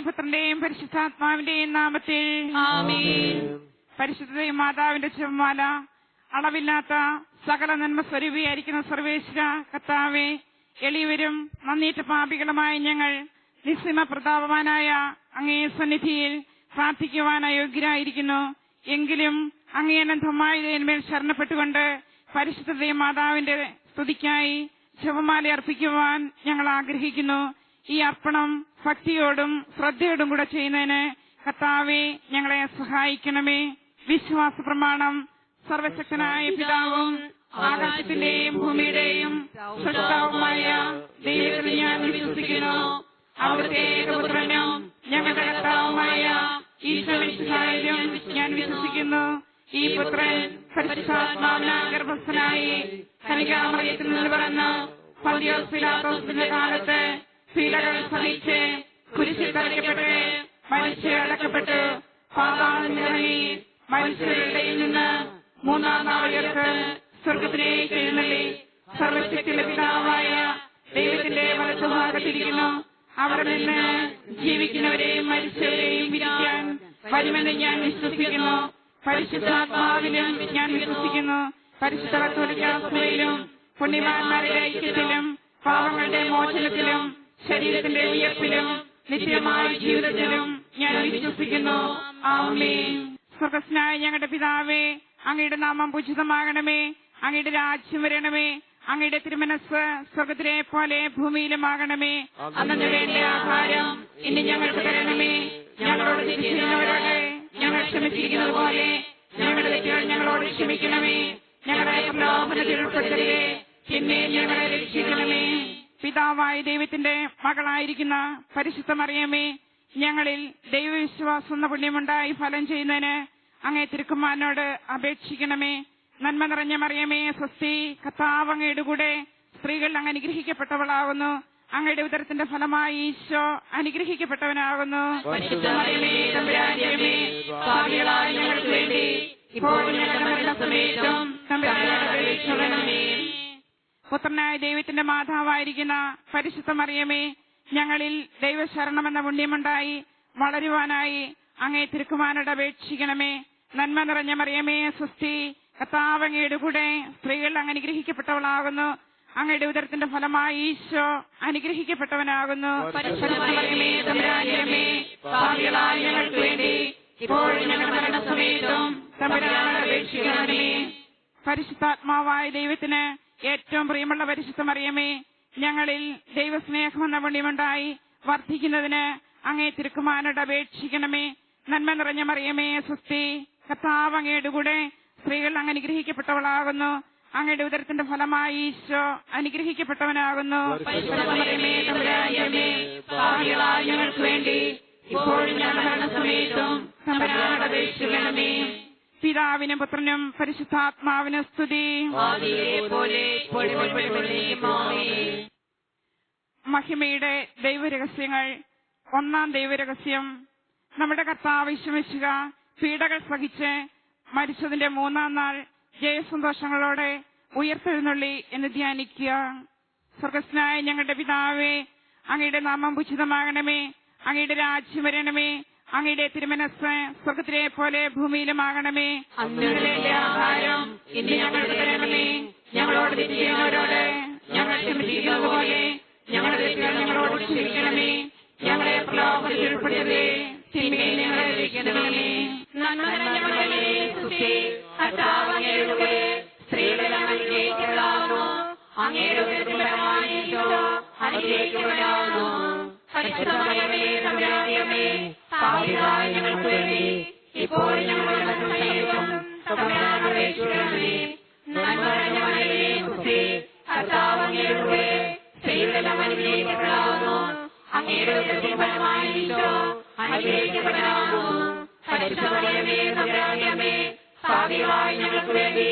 പുത്രന്റെയും പരിശുദ്ധാത്മാവിന്റെയും നാമത്തിൽ ആമേൻ. പരിശുദ്ധ മാതാവിന്റെ ജപമാല. അളവില്ലാത്ത സകല നന്മ സ്വരൂപിയായിരിക്കുന്ന സർവേശ്വര കർത്താവേ, എളിയവരും നന്ദിയേറ്റ പാപികളുമായ ഞങ്ങൾ നിസ്സീമ പ്രതാപവാനായ അങ്ങേ സന്നിധിയിൽ പ്രാർത്ഥിക്കുവാൻ അയോഗ്യരായിരിക്കുന്നു. എങ്കിലും അങ്ങേ അനന്തമായതിന്മേൽ ശരണപ്പെട്ടുകൊണ്ട് പരിശുദ്ധ മാതാവിന്റെ സ്തുതിക്കായി ജപമാല അർപ്പിക്കുവാൻ ഞങ്ങൾ ആഗ്രഹിക്കുന്നു. ഈ അർപ്പണം ഭക്തിയോടും ശ്രദ്ധയോടും കൂടെ ചെയ്യുന്നതിന് കർത്താവേ ഞങ്ങളെ സഹായിക്കണമേ. വിശ്വാസ പ്രമാണം. സർവശക്തനായ പിതാവും ആകാശത്തിന്റെയും ഭൂമിയുടെയും സൃഷ്ടാവുമായ ദൈവത്തിൽ ഞാൻ വിശ്വസിക്കുന്നു. അവിടുത്തെ ഏകപുത്രനും ഞങ്ങളുടെ കർത്താവുമായ ഈശോമിശിഹായിലും ഞാൻ വിശ്വസിക്കുന്നു. ഈ പുത്രൻ പരിശുദ്ധാത്മാവിനാൽ ഗർഭസ്ഥനായി കന്യകാമറിയത്തിൽ നിന്ന് പിറന്ന് പന്തിയോസ് പീലാത്തോസിന്റെ കാലത്ത് പീഡകൾ സഹിച്ച് കുരിശിൽ തറയ്ക്കപ്പെട്ട് മരിച്ചടക്കപ്പെട്ടു പാതാളത്തിലിറങ്ങി മനുഷ്യരുടെ ഇടയിൽ നിന്ന് മൂന്നാം നാൾ ഉയർത്ത് സ്വർഗത്തിലേക്ക് എഴുന്നള്ളി സർവശക്തിയുടെ പിതാവായ ദൈവത്തിന്റെ വലത്തുഭാഗത്തിരിക്കുന്നു. അവിടെ നിന്ന് ജീവിക്കുന്നവരെയും മരിച്ചവരെയും വിധിക്കാൻ വരുമെന്ന് ഞാൻ വിശ്വസിക്കുന്നു. പരിശുദ്ധാത്മാവിലും ഞാൻ വിശ്വസിക്കുന്നു. പരിശുദ്ധ കത്തോലിക്കാ സഭയിലും പുണ്യവാന്മാരുടെ ഐക്യത്തിലും പാപങ്ങളുടെ മോചനത്തിലും ശരീരത്തിന്റെ ഉയർപ്പിലും നിത്യമായ ജീവിതത്തിലും ഞാൻ വിശ്വസിക്കുന്നു. ആമേൻ. സ്വർഗ്ഗസ്ഥനായ ഞങ്ങളുടെ പിതാവേ, അങ്ങയുടെ നാമം പൂജിതമാകണമേ. അങ്ങയുടെ രാജ്യം വരണമേ. അങ്ങയുടെ തിരുമനസ് സ്വർഗ്ഗത്തിലെ പോലെ ഭൂമിയിലുമാകണമേ. അന്നു വേണ്ട ആഹാരം ഇനി ഞങ്ങൾക്ക് തരണമേ. ഞങ്ങളോട് തിരിച്ചുവരോട് ഞങ്ങൾ ക്ഷമിച്ചിരിക്കുന്നത് പോലെ ഞങ്ങളുടെ തെറ്റുകൾ ഞങ്ങളോട് ക്ഷമിക്കണമേ. ഞങ്ങളെ പ്രലോഭനത്തിൽ ഉൾപ്പെടുത്തരുതേ, പിന്നെ ഞങ്ങളെ രക്ഷിക്കണമേ. പിതാവായ ദൈവത്തിന്റെ മകളായിരിക്കുന്ന പരിശുദ്ധ മറിയമേ, ഞങ്ങളിൽ ദൈവവിശ്വാസം എന്ന പുണ്യമുണ്ടായി ഫലം ചെയ്യുന്നതിന് അങ്ങേ തിരുക്കുമാരനോട് അപേക്ഷിക്കണമേ. നന്മ നിറഞ്ഞ മറിയമേ, സ്വസ്തി, കർത്താവ് അങ്ങയുടെ കൂടെ സ്ത്രീകൾ അങ്ങ് അനുഗ്രഹിക്കപ്പെട്ടവളാകുന്നു. അങ്ങയുടെ ഉദരത്തിന്റെ ഫലമായി ഈശോ അനുഗ്രഹിക്കപ്പെട്ടവനാകുന്നു. പരിശുദ്ധ മറിയമേ, തമ്പുരാന്റെ അമ്മേ, പാപികളായ ഞങ്ങൾക്ക് വേണ്ടി ഇപ്പോഴും ഞങ്ങളുടെ മരണസമയത്തും തമ്പുരാനോട് അപേക്ഷിക്കണമേ. പുത്രനായ ദൈവത്തിന്റെ മാതാവായിരിക്കുന്ന പരിശുദ്ധ മറിയമേ, ഞങ്ങളിൽ ദൈവശരണമെന്ന പുണ്യമുണ്ടായി വളരുവാനായി അങ്ങേ തിരുക്കുമാരനോട് അപേക്ഷിക്കണമേ. നന്മ നിറഞ്ഞ മറിയമേ, സ്വസ്തി, കർത്താവ് അങ്ങയുടെ കൂടെ സ്ത്രീകൾ അങ്ങ് അനുഗ്രഹിക്കപ്പെട്ടവളാകുന്നു. അങ്ങയുടെ ഉദരത്തിന്റെ ഫലമായി ഈശോ അനുഗ്രഹിക്കപ്പെട്ടവനാകുന്നു. പരിശുദ്ധ മറിയമേ, തമ്പുരാന്റെ അമ്മേ, പാപികളായ ഞങ്ങൾക്ക് വേണ്ടി ഇപ്പോഴും ഞങ്ങളുടെ മരണസമയത്തും തമ്പുരാനോട് അപേക്ഷിക്കണമേ. പരിശുദ്ധാത്മാവായ ദൈവത്തിന് ഏറ്റവും പ്രിയമുള്ള പരിശുദ്ധ മറിയമേ, ഞങ്ങളിൽ ദൈവസ്നേഹമെന്ന പുണ്യമുണ്ടായി വർദ്ധിക്കുന്നതിന് അങ്ങേ തിരുക്കുമാരനോട് അപേക്ഷിക്കണമേ. നന്മ നിറഞ്ഞ മറിയമേ, സ്വസ്തി, കർത്താവ് അങ്ങയുടെ കൂടെ സ്ത്രീകൾ അങ്ങ് അനുഗ്രഹിക്കപ്പെട്ടവളാകുന്നു. അങ്ങയുടെ ഉദരത്തിന്റെ ഫലമായി ഈശോ അനുഗ്രഹിക്കപ്പെട്ടവനാകുന്നു. പരിശുദ്ധ മറിയമേ, തമ്പുരാന്റെ അമ്മേ, പാപികളായ ഞങ്ങൾക്ക് വേണ്ടി ഇപ്പോഴും ഞങ്ങളുടെ മരണസമയത്തും തമ്പുരാനോട് അപേക്ഷിക്കണമേ. പിതാവിനും പുത്രനും പരിശുദ്ധാത്മാവിനും സ്തുതി. മഹിമയുടെ ദൈവരഹസ്യങ്ങൾ. ഒന്നാം ദൈവരഹസ്യം, നമ്മുടെ കർത്താവ് യേശുമിശിഹ പീഡകൾ സഹിച്ച് മരിച്ചതിന്റെ മൂന്നാം നാൾ ജയസന്തോഷങ്ങളോടെ ഉയർത്തെഴുന്നള്ളി എന്ന് ധ്യാനിക്കുക. സ്വർഗ്ഗസ്ഥനായ ഞങ്ങളുടെ പിതാവേ, അങ്ങയുടെ നാമം പൂജിതമാകണമേ. അങ്ങയുടെ രാജ്യം വരണമേ. അങ്ങയുടെ തിരുമനസ് സ്വർഗ്ഗത്തിലെ പോലെ ഭൂമിയിലുമാകണമേ. അന്നത്തെ ആഹാരം ഇന്ന് ഞങ്ങൾക്ക് തരണമേ. ഞങ്ങളോട് തെറ്റ് ചെയ്യുന്നവരോട് ഞങ്ങൾ ക്ഷമിച്ചിരിക്കുന്നത് പോലെ ഞങ്ങളുടെ തെറ്റുകൾ ഞങ്ങളോട് ക്ഷമിക്കണമേ. ഞങ്ങളെ പ്രലോഭനത്തിൽ ഉൾപ്പെടുത്തരുതേ, തിന്മയിൽ ഞങ്ങളെ രക്ഷിക്കണമേ. നന്മ നിറഞ്ഞ മറിയമേ, സ്വസ്തി, കർത്താവ് അങ്ങയുടെ കൂടെ സ്ത്രീകളെല്ലാം അനുഗ്രഹിക്കപ്പെട്ടവളാകുന്നു. അങ്ങയുടെ ഉദരത്തിന്റെ ഫലമായി ഈശോ അനുഗ്രഹിക്കപ്പെട്ടവനാകുന്നു. പരിശുദ്ധ മറിയമേ, തമ്പുരാന്റെ അമ്മേ, പാപികളായ ഞങ്ങൾക്ക് വേണ്ടി ഇപ്പോഴും ഞങ്ങളുടെ മരണസമയത്തും തമ്പുരാനോട് അപേക്ഷിക്കണമേ. നന്മ നിറഞ്ഞ മറിയമേ, സ്വസ്തി, കർത്താവ് അങ്ങയുടെ കൂടെ സ്ത്രീകളെല്ലാം അനുഗ്രഹിക്കപ്പെട്ടവളാകുന്നു. അങ്ങയുടെ ഉദരത്തിന്റെ ഫലമായി ഈശോ അനുഗ്രഹിക്കപ്പെട്ടവനാകുന്നു. പരിശുദ്ധ മറിയമേ, തമ്പുരാന്റെ അമ്മേ, പാപികളായ ഞങ്ങൾക്ക് വേണ്ടി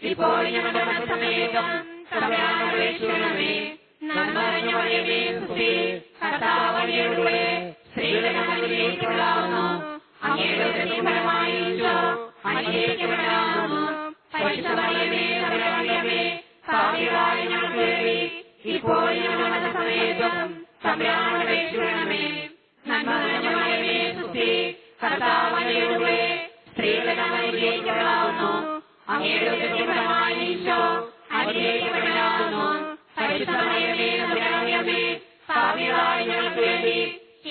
ഇപ്പോഴും ഞങ്ങളുടെ മരണസമയത്തും തമ്പുരാനോട് അപേക്ഷിക്കണമേ. നന്മ നിറഞ്ഞ മറിയമേ, സ്വസ്തി, കർത്താവ് അങ്ങയുടെ കൂടെ സ്ത്രീകളെല്ലാം അനുഗ്രഹിക്കപ്പെട്ടവളാകുന്നു. അങ്ങയുടെ ഉദരത്തിന്റെ ഫലമായി ഈശോ അനുഗ്രഹിക്കപ്പെട്ടവനാകുന്നു. പരിശുദ്ധ മറിയമേ, തമ്പുരാന്റെ അമ്മേ, പാപികളായ ഞങ്ങൾക്ക് വേണ്ടി ഇപ്പോഴും ഞങ്ങളുടെ മരണസമയത്തും തമ്പുരാനോട് അപേക്ഷിക്കണമേ. നന്മ നിറഞ്ഞ മറിയമേ സുസ്തി, കർത്താവ് അങ്ങയോടുകൂടെ സ്ത്രീകളിൽ അങ്ങ് അനുഗ്രഹിക്കപ്പെട്ടവളാകുന്നു. അങ്ങയുടെ ഉദരത്തിൻ ഫലമായ ഈശോ അനുഗ്രഹിക്കപ്പെട്ടവനാകുന്നു. പരിശുദ്ധ മറിയമേ തമ്പുരാന്റെ അമ്മേ, പാപികളായ ഞങ്ങൾക്ക് വേണ്ടി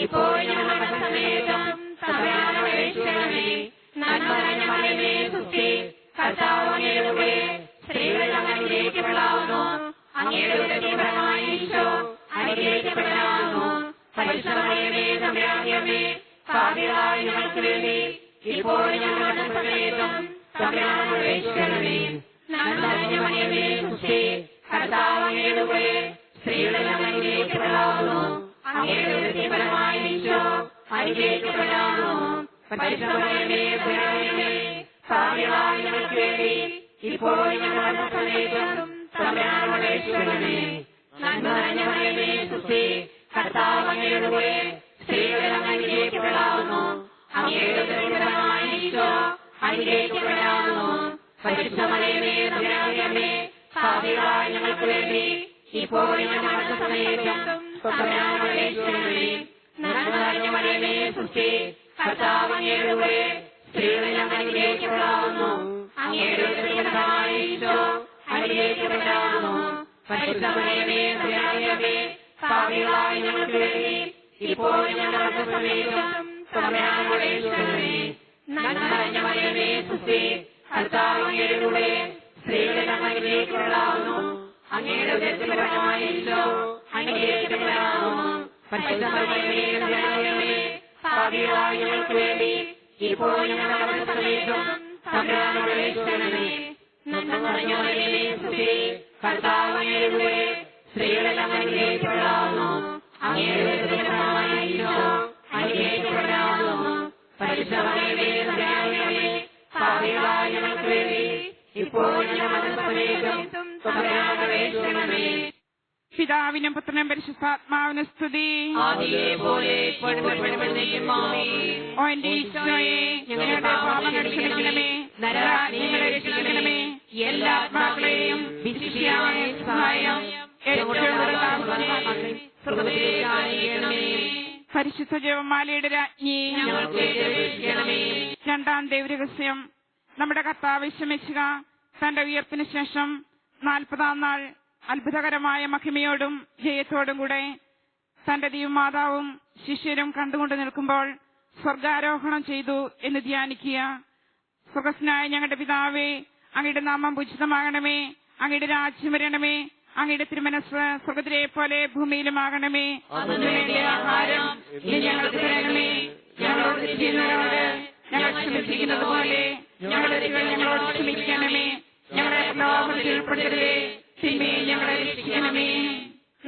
ഇപ്പോഴും ഞങ്ങളുടെ മരണസമയത്തും തമ്പുരാനോട് അപേക്ഷിക്കണമേ. നന്മ നിറഞ്ഞ മറിയമേ സുസ്തി, കർത്താവ് അങ്ങയോടുകൂടെ സ്ത്രീകളിൽ അങ്ങ് അനുഗ്രഹിക്കപ്പെട്ടവളാകുന്നു. അങ്ങയുടെ ഉദരത്തിൻ ഫലമായ ഈശോ അനുഗ്രഹിക്കപ്പെട്ടവനാകുന്നു. പരിശുദ്ധ മറിയമേ തമ്പുരാന്റെ അമ്മേ, പാപികളായ ഞങ്ങൾക്ക് വേണ്ടി ഇപ്പോഴും ഞങ്ങളുടെ മരണസമയത്തും തമ്പുരാനോട് അപേക്ഷിക്കണമേ. നന്മ നിറഞ്ഞ മറിയമേ സുസ്തി, കർത്താവ് അങ്ങയോടുകൂടെ സ്ത്രീകളിൽ അങ്ങ് അനുഗ്രഹിക്കപ്പെട്ടവളാകുന്നു. അങ്ങയുടെ ഉദരത്തിൻ ഫലമായ ഈശോ അനുഗ്രഹിക്കപ്പെട്ടവനാകുന്നു. പരിശുദ്ധ മറിയമേ തമ്പുരാന്റെ അമ്മേ, പാപികളായ ഞങ്ങൾക്ക് വേണ്ടി ഇപ്പോഴും ഞങ്ങളുടെ മരണസമയത്തും തമ്പുരാനോട് അപേക്ഷിക്കണമേ. നന്മ നിറഞ്ഞ മറിയമേ സുസ്തി, കർത്താവ് അങ്ങയോടുകൂടെ സ്ത്രീകളിൽ അങ്ങ് അനുഗ്രഹിക്കപ്പെട്ടവളാകുന്നു. അങ്ങയുടെ ഉദരത്തിൻ ഫലമായ ഈശോ അനുഗ്രഹിക്കപ്പെട്ടവനാകുന്നു. പരിശുദ്ധ മറിയമേ തമ്പുരാന്റെ അമ്മേ, പാപികളായ ഞങ്ങൾക്ക് വേണ്ടി ഇപ്പോഴും ഞങ്ങളുടെ മരണസമയത്തും തമ്പുരാനോട് അപേക്ഷിക്കണമേ. നന്മ നിറഞ്ഞ മറിയമേ സുസ്തി, കർത്താവ് അങ്ങയോടുകൂടെ സ്ത്രീകളിൽ അങ്ങ് അനുഗ്രഹിക്കപ്പെട്ടവളാകുന്നു. അങ്ങയുടെ ഉദരത്തിൻ ഫലമായ ഈശോ അനുഗ്രഹിക്കപ്പെട്ടവനാകുന്നു. പരിശുദ്ധ മറിയമേ തമ്പുരാന്റെ അമ്മേ, പാപികളായ ഞങ്ങൾക്ക് വേണ്ടി ഇപ്പോഴും ഞങ്ങളുടെ മരണസമയത്തും തമ്പുരാനോട് അപേക്ഷിക്കണമേ. നന്മ നിറഞ്ഞ മറിയമേ സുസ്തി, കർത്താവ് അങ്ങയോടുകൂടെ സ്ത്രീകളിൽ അങ്ങ് അനുഗ്രഹിക്കപ്പെട്ടവളാകുന്നു. അങ്ങയുടെ ഉദരത്തിൻ ഫലമായ ഈശോ അനുഗ്രഹിക്കപ്പെട്ടവനാകുന്നു. പരിശുദ്ധ മറിയമേ തമ്പുരാന്റെ അമ്മേ, പാപികളായ ഞങ്ങൾക്ക് വേണ്ടി ഇപ്പോഴും ഞങ്ങളുടെ മരണസമയത്തും തമ്പുരാനോട് അപേക്ഷിക്കണമേ. നന്മ നിറഞ്ഞ മറിയമേ സുസ്തി, കർത്താവ് അങ്ങയോടുകൂടെ സ്ത്രീകളിൽ അങ്ങ് അനുഗ്രഹിക്കപ്പെട്ടവളാകുന്നു. അങ്ങയുടെ ഉദരത്തിൻ ഫലമായ ഈശോ അനുഗ്രഹിക്കപ്പെട്ടവനാകുന്നു. പരിശുദ്ധ മറിയമേ തമ്പുരാന്റെ അമ്മേ, പാപികളായ ഞങ്ങൾക്ക് വേണ്ടി ഇപ്പോഴും ഞങ്ങളുടെ മരണസമയത്തും തമ്പുരാനോട് അപേക്ഷിക്കണമേ. പിതാവിനും പുത്രനും പരിശുദ്ധാത്മാവിനും സ്തുതി. ആദിയിലെ പോലെ ഇപ്പോഴും എപ്പോഴും എന്നേക്കും ആമേൻ. ഓ എന്റെ ഈശോയെ, ഞങ്ങളുടെ പാപങ്ങൾ ക്ഷമിക്കണമേ, നരകാഗ്നികളെ രക്ഷിക്കണമേ, എല്ലാ ആത്മാക്കളെയും വിശിഷ്യായ സഹായം പരിശുദ്ധ ജപമാലയുടെ രാജ്ഞി ഞങ്ങൾക്ക് അപേക്ഷിക്കണമേ. രണ്ടാം ദൈവരഹസ്യം. നമ്മുടെ കർത്താവ് യേശുമിശിഹ തന്റെ ഉയർപ്പിന് ശേഷം 40-ാം നാൾ അത്ഭുതകരമായ മഹിമയോടും ജയത്തോടും കൂടെ തന്റെ ദൈവമാതാവും ശിഷ്യരും കണ്ടുകൊണ്ട് നിൽക്കുമ്പോൾ സ്വർഗാരോഹണം ചെയ്തു എന്ന് ധ്യാനിക്കുക. സ്വർഗസ്നായ ഞങ്ങളുടെ പിതാവേ, അങ്ങയുടെ നാമം പൂജിതമാകണമേ, അങ്ങയുടെ രാജ്യം വരണമേ, അങ്ങയുടെ തിരുമനസ് സ്വർഗത്തിലെ പോലെ ഭൂമിയിലുമാകണമേ. അതിനുവേണ്ടി ആഹാരം ഇനി ഞങ്ങൾക്ക് തരണമേ. ഞങ്ങളോട് തെറ്റ് ചെയ്യുന്നവരോട് ഞങ്ങൾ ക്ഷമിച്ചിരിക്കുന്നത് പോലെ ഞങ്ങളുടെ തെറ്റുകൾ ഞങ്ങളോട് ക്ഷമിക്കണമേ. ഞങ്ങളെ പ്രലോഭനത്തിൽ ഉൾപ്പെടുത്തരുതേ, തിന്മയിൽ ഞങ്ങളെ രക്ഷിക്കണമേ.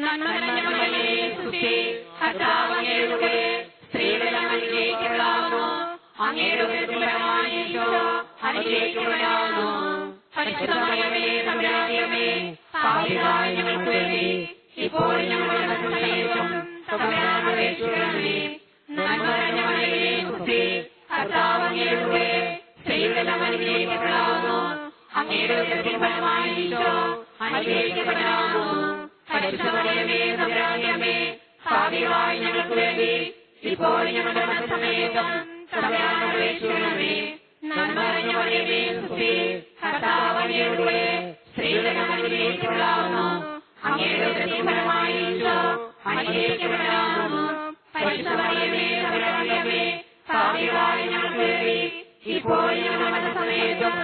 നന്മ നിറഞ്ഞ മറിയമേ സുസ്തി, കർത്താവ് അങ്ങയോടുകൂടെ സ്ത്രീകളിൽ അങ്ങ് അനുഗ്രഹിക്കപ്പെട്ടവളാകുന്നു. അങ്ങയുടെ ഉദരത്തിൻ ഫലമായ ഈശോ അനുഗ്രഹിക്കപ്പെട്ടവനാകുന്നു. പരിശുദ്ധ മറിയമേ തമ്പുരാന്റെ അമ്മേ, പാപികളായ ഞങ്ങൾക്ക് വേണ്ടി ഇപ്പോഴും ഞങ്ങളുടെ മരണസമയത്തും തമ്പുരാനോട് അപേക്ഷിക്കണമേ. നന്മ നിറഞ്ഞ മറിയമേ സുസ്തി, കർത്താവ് അങ്ങയോടുകൂടെ സ്ത്രീകളിൽ അങ്ങ് അനുഗ്രഹിക്കപ്പെട്ടവളാകുന്നു. അങ്ങയുടെ ഉദരത്തിൻ ഫലമായ ഈശോ അനുഗ്രഹിക്കപ്പെട്ടവനാകുന്നു. പരിശുദ്ധ മറിയമേ തമ്പുരാന്റെ അമ്മേ, പാപികളായ ഞങ്ങൾക്ക് വേണ്ടി ഇപ്പോഴും ഞങ്ങളുടെ മരണസമയത്തും തമ്പുരാനോട് അപേക്ഷിക്കണമേ. നന്മ നിറഞ്ഞ മറിയമേ സുസ്തി, കർത്താവ് അങ്ങയോടുകൂടെ സ്ത്രീകളിൽ അങ്ങ് അനുഗ്രഹിക്കപ്പെട്ടവളാകുന്നു. അങ്ങയുടെ ഉദരത്തിൻ ഫലമായ ഈശോ അനുഗ്രഹിക്കപ്പെട്ടവനാകുന്നു. പരിശുദ്ധ മറിയമേ തമ്പുരാന്റെ അമ്മേ, പാപികളായ ഞങ്ങൾക്ക് വേണ്ടി ഇപ്പോഴും ഞങ്ങളുടെ മരണസമയത്തും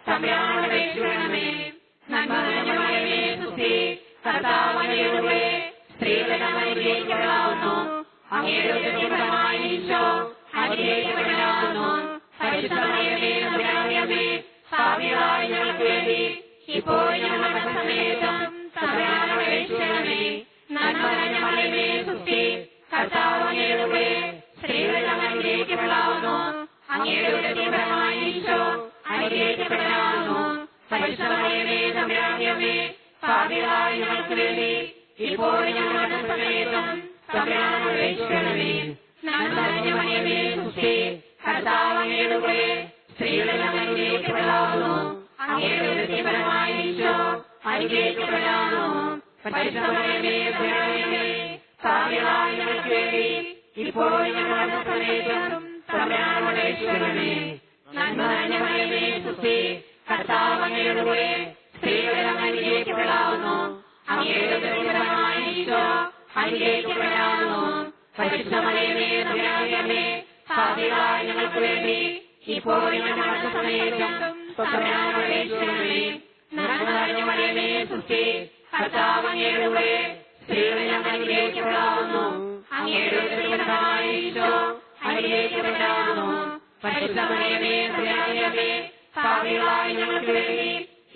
തമ്പുരാനോട് അപേക്ഷിക്കണമേ. നന്മ നിറഞ്ഞ മറിയമേ സുസ്തി, കർത്താവ് അങ്ങയോടുകൂടെ സ്ത്രീകളിൽ അങ്ങ് അനുഗ്രഹിക്കപ്പെട്ടവളാകുന്നു. അങ്ങയുടെ ഉദരത്തിൻ ഫലമായ ഈശോ അനുഗ്രഹിക്കപ്പെട്ടവനാകുന്നു. പരിശുദ്ധ മറിയമേ തമ്പുരാന്റെ അമ്മേ, പാപികളായ ഞങ്ങൾക്ക് വേണ്ടി ഇപ്പോഴും ഞങ്ങളുടെ മരണസമയത്തും തമ്പുരാനോട് അപേക്ഷിക്കണമേ. നന്മ നിറഞ്ഞ മറിയമേ സുസ്തി, കർത്താവ് അങ്ങയോടുകൂടെ സ്ത്രീകളിൽ അങ്ങ് അനുഗ്രഹിക്കപ്പെട്ടവളാകുന്നു. അങ്ങയുടെ ഉദരത്തിൻ ഫലമായ ഈശോ അനുഗ്രഹിക്കപ്പെട്ടവനാകുന്നു. പരിശുദ്ധ മറിയമേ തമ്പുരാന്റെ അമ്മേ, പാപികളായ ഞങ്ങൾക്ക് വേണ്ടി ഇപ്പോഴും ഞങ്ങളുടെ മരണസമയത്തും തമ്പുരാനോട് അപേക്ഷിക്കണമേ. നന്മ നിറഞ്ഞ മറിയമേ സുസ്തി, കർത്താവ് അങ്ങയോടുകൂടെ സ്ത്രീകളിൽ അങ്ങ് അനുഗ്രഹിക്കപ്പെട്ടവളാകുന്നു. അങ്ങയുടെ ഉദരത്തിൻ ഫലമായ ഈശോ അനുഗ്രഹിക്കപ്പെട്ടവനാകുന്നു. പരിശുദ്ധ മറിയമേ തമ്പുരാന്റെ അമ്മേ, പാപികളായ ഞങ്ങൾക്ക് വേണ്ടി ഇപ്പോഴും ഞങ്ങളുടെ സമയത്തും തമ്പുരാനോട് അപേക്ഷിക്കണമേ. നന്മ നിറഞ്ഞ മറിയമേ, സുസ്തി, കർത്താവ് അങ്ങയുടെ കൂടെ സ്ത്രീകളിൽ അങ്ങ് അനുഗ്രഹിക്കപ്പെടാവുന്നു. അങ്ങയുടെ ഉദരഫലമായ ഈശോ അനുഗ്രഹിക്കപ്പെടാവുന്നു. പരിശുദ്ധ മറിയമേ, തമ്പുരാന്റെ അമ്മേ, പാപികളായ ഞങ്ങൾക്ക് വേണ്ടി ഇപ്പോഴും ഞങ്ങളുടെ സമയത്തും തമ്പുരാനോട് അപേക്ഷിക്കണമേ. നന്മ നിറഞ്ഞ മറിയമേ, സുസ്തി, കർത്താവ് അങ്ങയുടെ കൂടെ സ്ത്രീകളിൽ അങ്ങ് അനുഗ്രഹിക്കപ്പെടാവുന്നു. അങ്ങയുടെ ഉദരഫലമായ ഈശോ അനുഗ്രഹിക്കപ്പെടാവുന്നു. പരിശുദ്ധ മറിയമേ, തമ്പുരാന്റെ അമ്മേ, പാപികളായ ഞങ്ങൾക്ക് വേണ്ടി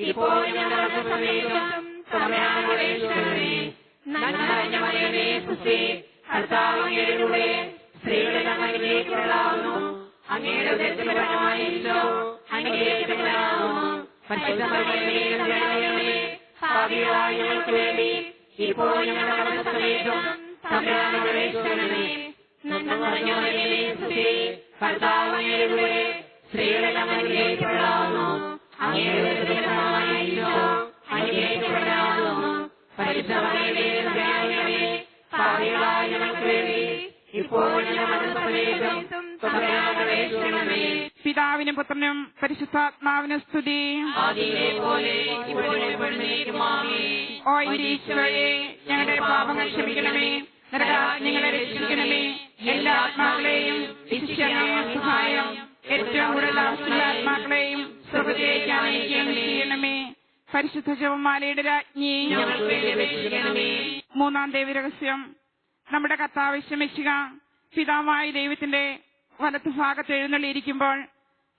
ഇപ്പോഴും ഞങ്ങളുടെ സമയത്തും തമ്പുരാനോട് അപേക്ഷിക്കണമേ. നന്മ നിറഞ്ഞ മറിയമേ, സുസ്തി, കർത്താവ് അങ്ങയുടെ കൂടെ സ്ത്രീകളിൽ അങ്ങ് അനുഗ്രഹിക്കപ്പെടാവുന്നു. അങ്ങയുടെ ഉദരഫലമായ ഈശോ അനുഗ്രഹിക്കപ്പെടാവുന്നു. പരിശുദ്ധ മറിയമേ, തമ്പുരാന്റെ അമ്മേ, പാപികളായ ഞങ്ങൾക്ക് വേണ്ടി ഇപ്പോഴും ഞങ്ങളുടെ സമയത്തും തമ്പുരാനോട് അപേക്ഷിക്കണമേ. നന്മ നിറഞ്ഞ മറിയമേ, സുസ്തി, കർത്താവ് അങ്ങയുടെ കൂടെ സ്ത്രീകളിൽ അങ്ങ് അനുഗ്രഹിക്കപ്പെടാവുന്നു. അങ്ങയുടെ ഉദരഫലമായ ഈശോ അനുഗ്രഹിക്കപ്പെടാവുന്നു. പരിശുദ്ധ മറിയമേ, തമ്പുരാന്റെ അമ്മേ, പാപികളായ ഞങ്ങൾക്ക് വേണ്ടി ഇപ്പോഴും ഞങ്ങളുടെ സമയത്തും തമ്പുരാനോട് അപേക്ഷിക്കണമേ. പിതാവിനും പുത്രനും പരിശുദ്ധാത്മാവിനും സ്തുതി. ആദിയിലെ പോലെ ഇപ്പോഴും എപ്പോഴും ആമേൻ. ഓ ഈശോയെ, ഞങ്ങളുടെ പാപങ്ങൾ ക്ഷമിക്കണമേ, നരകാഗ്നികളെ രക്ഷിക്കണമേ, എല്ലാ ആത്മാക്കളെയും വിശിഷ്ടമായ സഹായം ഏറ്റവും കൂടുതൽ ആവശ്യമുള്ള ആത്മാക്കളെയും സ്വർഗ്ഗത്തിലേക്ക് അയക്കുകയും ചെയ്യണമേ. പരിശുദ്ധ ജപമാലയുടെ രാജ്ഞി, ഞങ്ങൾക്ക് വേണ്ടി അപേക്ഷിക്കണമേ. മൂന്നാം ദൈവരഹസ്യം. നമ്മുടെ കർത്താവ് യേശുമിശിഹ പിതാവായ ദൈവത്തിന്റെ വലത്തുഭാഗത്ത് എഴുന്നള്ളിയിരിക്കുമ്പോൾ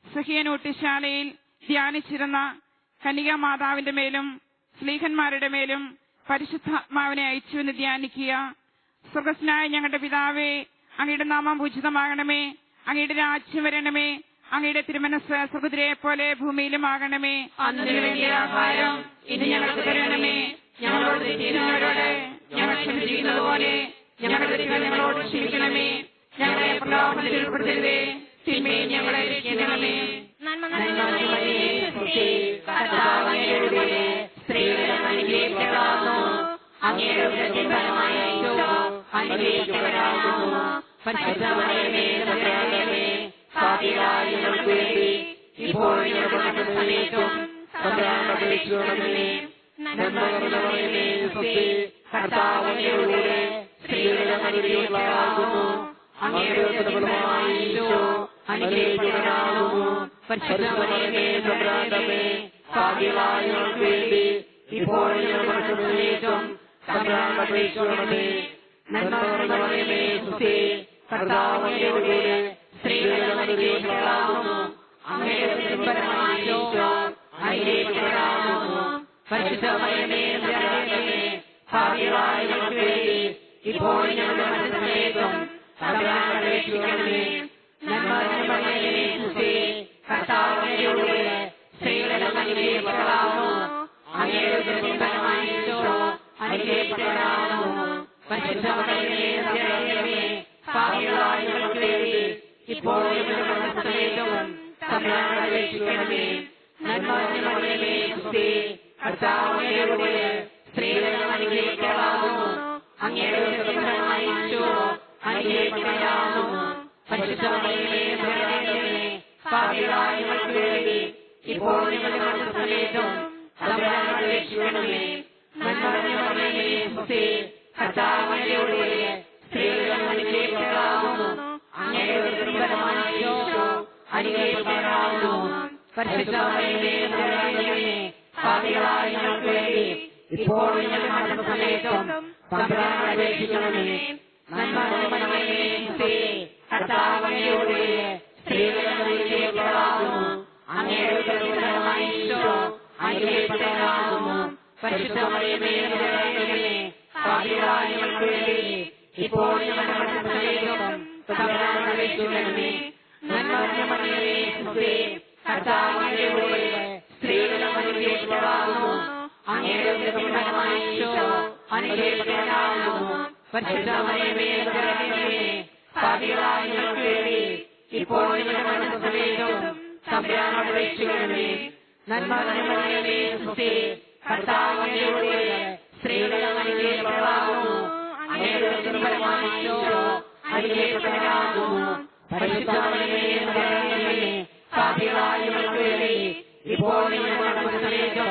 സഹ്യനൂട്ടിശാലയിൽ ധ്യാനിച്ചിരുന്ന കന്യകാമാതാവിന്റെ മേലും സ്ലീഹന്മാരുടെ മേലും പരിശുദ്ധാത്മാവിനെ അയച്ചുവെന്ന് ധ്യാനിക്കുക. സ്വർഗ്ഗസ്ഥനായ ഞങ്ങളുടെ പിതാവേ, അങ്ങയുടെ നാമം പൂജിതമാകണമേ, അങ്ങയുടെ രാജ്യം വരണമേ, അങ്ങയുടെ തിരുമനസ്സ് സ്വർഗ്ഗത്തിലെ പോലെ ഭൂമിയിലുമാകണമേ. അന്നേ വേണ്ടിയ ആഹാരം ഇന്ന് ഞങ്ങൾക്ക് തരണമേ. ഞങ്ങളോട് തെറ്റ് ചെയ്യുന്നവരോട് ഞങ്ങൾ ക്ഷമിച്ചിരിക്കുന്നത് പോലെ ഞങ്ങളുടെ തെറ്റുകൾ ഞങ്ങളോട് ക്ഷമിക്കണമേ. ഞങ്ങളെ പ്രലോഭനത്തിൽ ഉൾപ്പെടുത്തരുതേ, തിന്മയിൽ ഞങ്ങളെ രക്ഷിക്കണമേ. നന്മ നിറഞ്ഞ മറിയമേ, സുസ്തി, കർത്താവ് അങ്ങയുടെ കൂടെ സ്ത്രീകളിൽ അങ്ങ് അനുഗ്രഹിക്കപ്പെടാവുന്നു. അങ്ങയുടെ ഉദരഫലമായ ഈശോ അനുഗ്രഹിക്കപ്പെടാവുന്നു. പരിശുദ്ധ മറിയമേ, തമ്പുരാന്റെ അമ്മേ, പാപികളായ ഞങ്ങൾക്ക് വേണ്ടി ഇപ്പോഴും ഞങ്ങളുടെ സമയത്തും തമ്പുരാനോട് അപേക്ഷിക്കണമേ. നന്മ നിറഞ്ഞ മറിയമേ, സുസ്തി, കർത്താവ് അങ്ങയുടെ കൂടെ സ്ത്രീകളിൽ അങ്ങ് അനുഗ്രഹിക്കപ്പെടാവുന്നു. അങ്ങയുടെ ഉദരഫലമായ ഈശോ അനുഗ്രഹിക്കപ്പെടാവുന്നു. പരിശുദ്ധ മറിയമേ, തമ്പുരാന്റെ അമ്മേ, പാപികളായ ഞങ്ങൾക്ക് വേണ്ടി ഇപ്പോഴും ഞങ്ങളുടെ സമയത്തും തമ്പുരാനോട് അപേക്ഷിക്കണമേ. നന്മ നിറഞ്ഞ മറിയമേ, സുസ്തി, കർത്താവ് അങ്ങയുടെ കൂടെ സ്ത്രീകളിൽ അങ്ങ് അനുഗ്രഹിക്കപ്പെടാവുന്നു. അങ്ങയുടെ ഉദരഫലമായ ഈശോ അനുഗ്രഹിക്കപ്പെടാവുന്നു. പരിശുദ്ധ മറിയമേ, തമ്പുരാന്റെ അമ്മേ, പാപികളായ ഞങ്ങൾക്ക് വേണ്ടി ഇപ്പോഴും ഞങ്ങളുടെ സമയത്തും തമ്പുരാനോട് അപേക്ഷിക്കണമേ. നന്മ നിറഞ്ഞ മറിയമേ, സുസ്തി, കർത്താവ് അങ്ങയുടെ കൂടെ സ്ത്രീകളിൽ അങ്ങ് അനുഗ്രഹിക്കപ്പെടാവുന്നു. അങ്ങയുടെ ഉദരഫലമായ ഈശോ അനുഗ്രഹിക്കപ്പെടാവുന്നു. പരിശുദ്ധ മറിയമേ, തമ്പുരാന്റെ അമ്മേ, പാപികളായ ഞങ്ങൾക്ക് വേണ്ടി ഇപ്പോഴും ഞങ്ങളുടെ സമയത്തും തമ്പുരാനോട് അപേക്ഷിക്കണമേ. നന്മ നിറഞ്ഞ മറിയമേ, സുസ്തി, കർത്താവ് അങ്ങയുടെ കൂടെ സ്ത്രീകളിൽ അങ്ങ് അനുഗ്രഹിക്കപ്പെടാവുന്നു. അങ്ങയുടെ ഉദരഫലമായ ഈശോ അനുഗ്രഹിക്കപ്പെടാവുന്നു. പരിശുദ്ധ മറിയമേ, തമ്പുരാന്റെ അമ്മേ, പാപികളായ ഞങ്ങൾക്ക് വേണ്ടി ഇപ്പോഴും ഞങ്ങളുടെ സമയത്തും തമ്പുരാനോട് അപേക്ഷിക്കണമേ. നന്മ നിറഞ്ഞ മറിയമേ, സുസ്തി, കർത്താവ് അങ്ങയുടെ കൂടെ സ്ത്രീകളിൽ അങ്ങ് അനുഗ്രഹിക്കപ്പെടാവുന്നു. അങ്ങയുടെ ഉദരഫലമായ ഈശോ അനുഗ്രഹിക്കപ്പെടാവുന്നു. പരിശുദ്ധ മറിയമേ, തമ്പുരാന്റെ അമ്മേ, പാപികളായ ഞങ്ങൾക്ക് വേണ്ടി ഇപ്പോഴും ഞങ്ങളുടെ സമയത്തും തമ്പുരാനോട് അപേക്ഷിക്കണമേ. നന്മ നിറഞ്ഞ മറിയമേ, സുസ്തി, കർത്താവ് അങ്ങയുടെ കൂടെ സ്ത്രീകളിൽ അങ്ങ് അനുഗ്രഹിക്കപ്പെടാവുന്നു. അങ്ങയുടെ ഉദരഫലമായ ഈശോ അനുഗ്രഹിക്കപ്പെടാവുന്നു. പരിശുദ്ധ മറിയമേ, തമ്പുരാന്റെ അമ്മേ, പാപികളായ ഞങ്ങൾക്ക് വേണ്ടി ഇപ്പോഴും ഞങ്ങളുടെ സമയത്തും തമ്പുരാനോട് അപേക്ഷിക്കണമേ. നന്മ നിറഞ്ഞ മറിയമേ, സുസ്തി, കർത്താവ് അങ്ങയുടെ കൂടെ സ്ത്രീകളിൽ അങ്ങ് അനുഗ്രഹിക്കപ്പെടാവുന്നു. അങ്ങയുടെ ഉദരഫലമായ ഈശോ അനുഗ്രഹിക്കപ്പെടാവുന്നു. പരിശുദ്ധ മറിയമേ, തമ്പുരാന്റെ അമ്മേ, പാപികളായ ഞങ്ങൾക്ക് വേണ്ടി ഇപ്പോഴും ഞങ്ങളുടെ സമയത്തും തമ്പുരാനോട് അപേക്ഷിക്കണമേ. നന്മ നിറഞ്ഞ മറിയമേ, സുസ്തി, കർത്താവ് അങ്ങയുടെ കൂടെ സ്ത്രീകളിൽ അങ്ങ് അനുഗ്രഹിക്കപ്പെടാവുന്നു. അങ്ങയുടെ ഉദരഫലമായ ഈശോ അനുഗ്രഹിക്കപ്പെട്ടവനാകുന്നു. പരിശുദ്ധമറിയമേ പാപികളായ ഞങ്ങൾക്ക് വേണ്ടി ഇപ്പോൾ ഞങ്ങളുടെ മരണസമയത്തും